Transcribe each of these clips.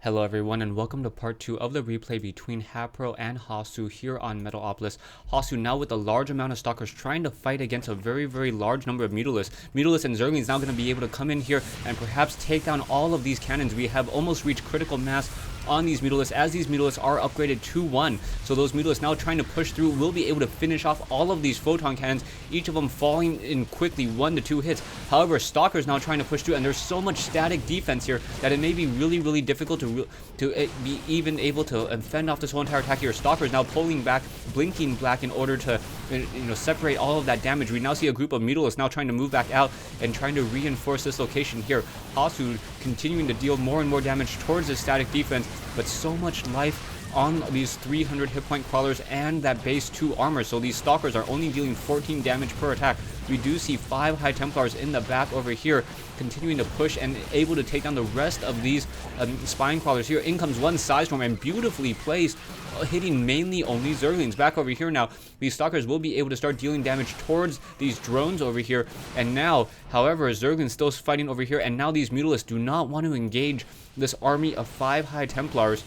Hello everyone and welcome to part 2 of the replay between Haypro and Hasu here on Metalopolis. Hasu now with a large amount of stalkers trying to fight against a very large number of Mutalisks. Mutalisks and Zerglings now going to be able to come in here and perhaps take down all of these cannons. We have almost reached critical mass on these Mutalisks as these Mutalisks are upgraded to 1. So those Mutalisks now trying to push through will be able to finish off all of these photon cannons, each of them falling in quickly 1 to 2 hits. However, Stalkers now trying to push through, and there's so much static defense here that it may be really difficult to be even able to fend off this whole entire attack here. Stalkers now pulling back, blinking black in order to separate all of that damage. We now see a group of Mutalisks now trying to move back out and trying to reinforce this location here. Hasu continuing to deal more and more damage towards this static defense, but so much life on these 300 hit point crawlers and that base 2 armor. So these Stalkers are only dealing 14 damage per attack. We do see 5 High Templars in the back over here continuing to push and able to take down the rest of these spine crawlers here. In comes one Storm and beautifully placed, hitting mainly only Zerglings. Back over here now, these Stalkers will be able to start dealing damage towards these drones over here. And now, however, Zerglings still fighting over here, and now these Mutalisks do not want to engage this army of 5 High Templars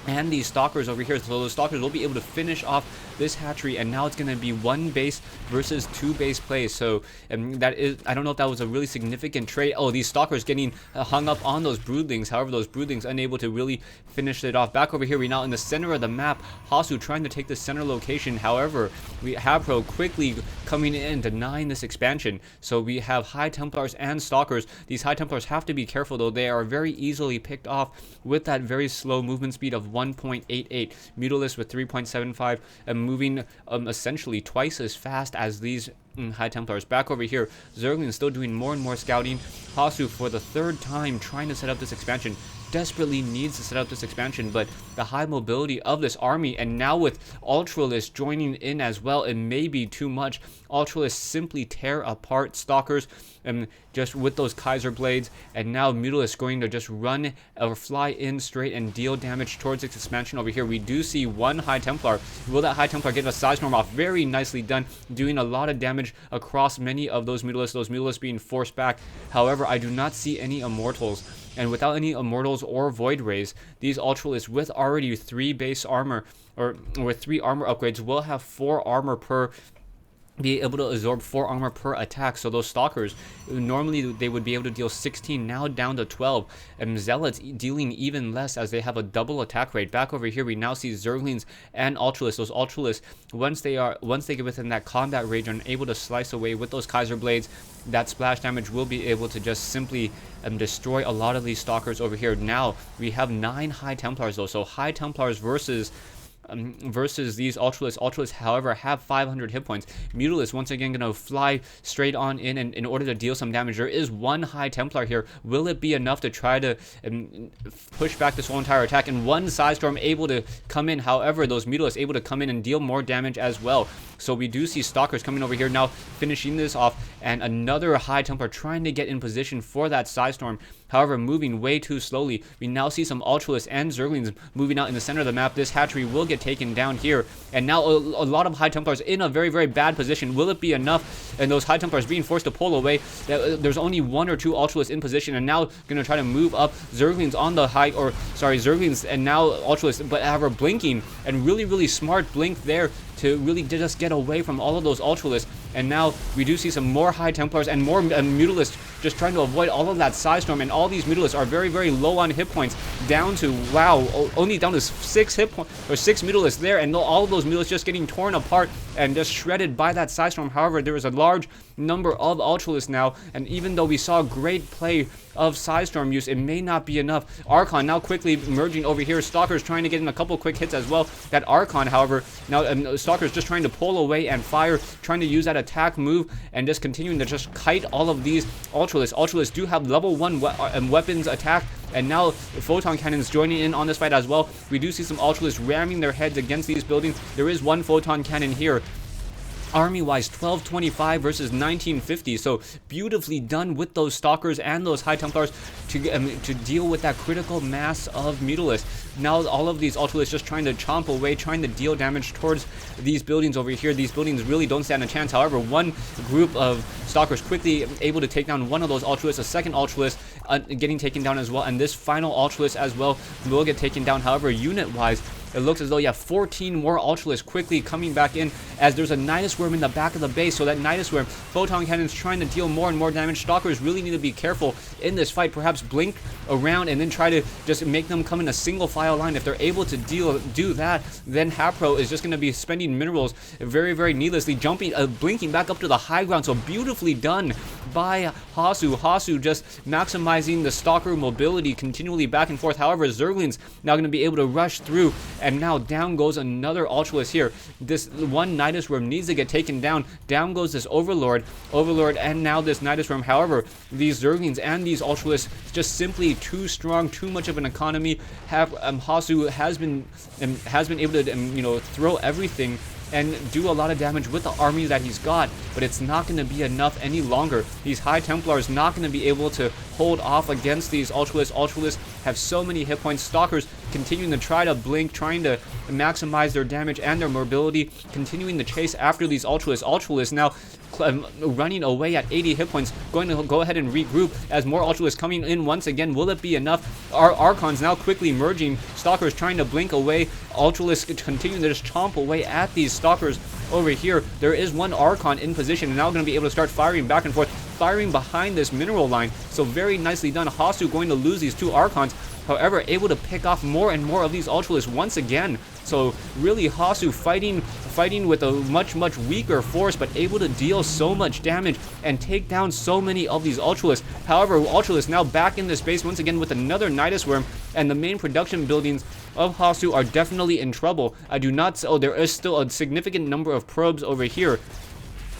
and these Stalkers over here. So those Stalkers will be able to finish off this hatchery, and now it's going to be 1 base versus 2 base plays. So that is, I don't know if that was a really significant trade. Oh, these Stalkers getting hung up on those Broodlings. However, those Broodlings unable to really finish it off. Back over here, we now in the center of the map. Hasu trying to take the center location. However, we have Haypro quickly coming in, denying this expansion. So we have High Templars and Stalkers. These High Templars have to be careful though. They are very easily picked off with that very slow movement speed of 1.88. Mutalisks with 3.75 and moving essentially twice as fast as these High Templars. Back over here, Zerglings still doing more and more scouting. Hasu for the 3rd time trying to set up this expansion. Desperately needs to set up this expansion, but the high mobility of this army, and now with Ultralisk joining in as well, it may be too much. Ultralisk simply tear apart Stalkers and just with those Kaiser blades, and now Mutalisk going to just run or fly in straight and deal damage towards its expansion over here. We do see 1 High Templar. Will that High Templar get a Storm off? Very nicely done, doing a lot of damage across many of those Mutalisks being forced back. However, I do not see any Immortals. And without any Immortals or Void Rays, these Ultralisks with already 3 base armor, or with 3 armor upgrades, will have 4 armor per, be able to absorb 4 armor per attack. So those Stalkers, normally they would be able to deal 16, now down to 12. And Zealots dealing even less as they have a double attack rate. Back over here, we now see Zerglings and Ultralisks. Those Ultralisks, once they get within that combat range and able to slice away with those Kaiser blades, that splash damage will be able to just simply destroy a lot of these Stalkers over here. Now we have 9 High Templars though, so High Templars versus these Ultralisks. Ultralisks, however, have 500 hit points. Mutalisks once again going to fly straight on in, and in order to deal some damage. There is 1 High Templar here. Will it be enough to try to push back this whole entire attack? And 1 Storm able to come in. However, those Mutalisks able to come in and deal more damage as well. So we do see Stalkers coming over here now, finishing this off, and another High Templar trying to get in position for that Storm. However, moving way too slowly. We now see some Ultralisks and Zerglings moving out in the center of the map. This hatchery will get taken down here, and now a lot of High Templars in a very bad position. Will it be enough? And those High Templars being forced to pull away. There's only 1 or 2 Ultralisks in position, and now going to try to move up. Zerglings on the high, or sorry, Zerglings and now Ultralisks, but however, blinking, and really smart blink there to really just get away from all of those Ultralisks. And now we do see some more High Templars and more Mutalisks just trying to avoid all of that Storm, and all these Mutalisks are very low on hit points, down to, wow, only down to 6 hit points, or 6 Mutalisks there, and all of those Mutalisks just getting torn apart and just shredded by that Storm. However, there is a large number of Ultralisks now, and even though we saw great play of Storm use, it may not be enough. Archon now quickly merging over here. Stalkers trying to get in a couple quick hits as well. That Archon, however, now Stalkers just trying to pull away and fire, trying to use that attack move and just continuing to just kite all of these Ultralisks. Ultralisks do have level 1 weapons attack, and now photon cannons joining in on this fight as well. We do see some Ultralisks ramming their heads against these buildings. There is 1 photon cannon here army-wise, 1225 versus 1950. So beautifully done with those Stalkers and those High Templars to deal with that critical mass of Mutalisks. Now all of these Ultralisks just trying to chomp away, trying to deal damage towards these buildings over here. These buildings really don't stand a chance. However, one group of Stalkers quickly able to take down one of those Ultralisks, a second Ultralisk getting taken down as well, and this final Ultralisk as well will get taken down. However, unit-wise, it looks as though you have 14 more Ultralisks quickly coming back in as there's a Nidus Worm in the back of the base. So that Nidus Worm, Photon Cannon's trying to deal more and more damage. Stalkers really need to be careful in this fight. Perhaps blink around and then try to just make them come in a single file line. If they're able to do that, then Haypro is just going to be spending minerals very, very needlessly, blinking back up to the high ground. So beautifully done by Hasu. Hasu just maximizing the Stalker mobility continually back and forth. However, Zerglings now going to be able to rush through, and now down goes another Ultralisk here. This one Nidus Worm needs to get taken down. Down goes this Overlord, and now this Nidus Worm. However, these Zerglings and these Ultralisks just simply too strong, too much of an economy. Hasu has been able to throw everything and do a lot of damage with the army that he's got, but it's not going to be enough any longer. These High Templars not going to be able to hold off against these Ultralisks. Ultralisks have so many hit points. Stalkers continuing to try to blink, trying to maximize their damage and their mobility, continuing to chase after these Ultralisks. Ultralisks now running away at 80 hit points, going to go ahead and regroup as more Ultralisks coming in once again. Will it be enough? Our Archons now quickly merging. Stalkers trying to blink away. Ultralisks continuing to just chomp away at these Stalkers over here. There is one Archon in position and now going to be able to start firing back and forth, firing behind this mineral line. So very nicely done. Hasu going to lose these two Archons. However, able to pick off more and more of these Ultralisks once again. So really Hasu fighting with a much weaker force, but able to deal so much damage and take down so many of these Ultralisks. However, Ultralisks now back in this base once again with another Nidus Worm, and the main production buildings of Hasu are definitely in trouble. There is still a significant number of probes over here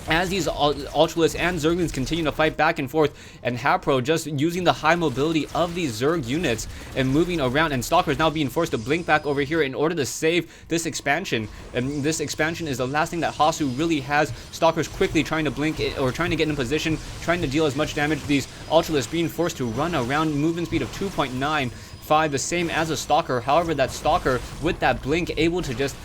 as these Ultralisks and Zerglings continue to fight back and forth, and Haypro just using the high mobility of these Zerg units and moving around, and Stalkers now being forced to blink back over here in order to save this expansion. And this expansion is the last thing that Hasu really has. Stalkers quickly trying to blink or trying to get in position, trying to deal as much damage. These Ultralisks being forced to run around, movement speed of 2.9. The same as a Stalker. However, that Stalker with that blink able to just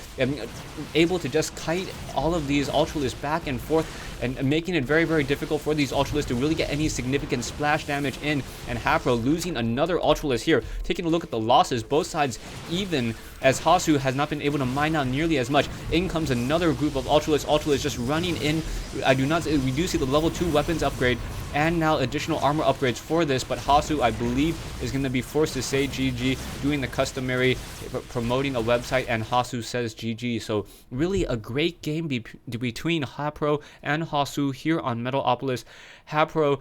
kite all of these Ultralisks back and forth, and making it very, very difficult for these Ultralisks to really get any significant splash damage in. And Haypro losing another Ultralisk here. Taking a look at the losses, both sides even, as Hasu has not been able to mine out nearly as much. In comes another group of Ultralisks just running in. We do see the level 2 weapons upgrade and now additional armor upgrades for this, but Hasu, I believe, is going to be forced to say GG, doing the customary promoting a website, and Hasu says GG. So really a great game between Haypro and Hasu here on Metalopolis. Haypro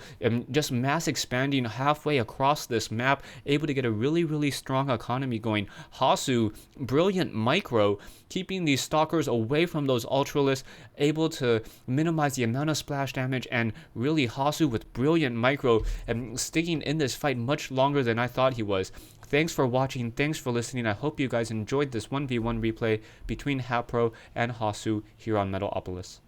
just mass expanding halfway across this map, able to get a really, really strong economy going. Hasu, brilliant micro, keeping these Stalkers away from those Ultralisks, able to minimize the amount of splash damage, and really Hasu with brilliant micro and sticking in this fight much longer than I thought he was. Thanks for watching, thanks for listening. I hope you guys enjoyed this 1v1 replay between Haypro and Hasu here on Metalopolis.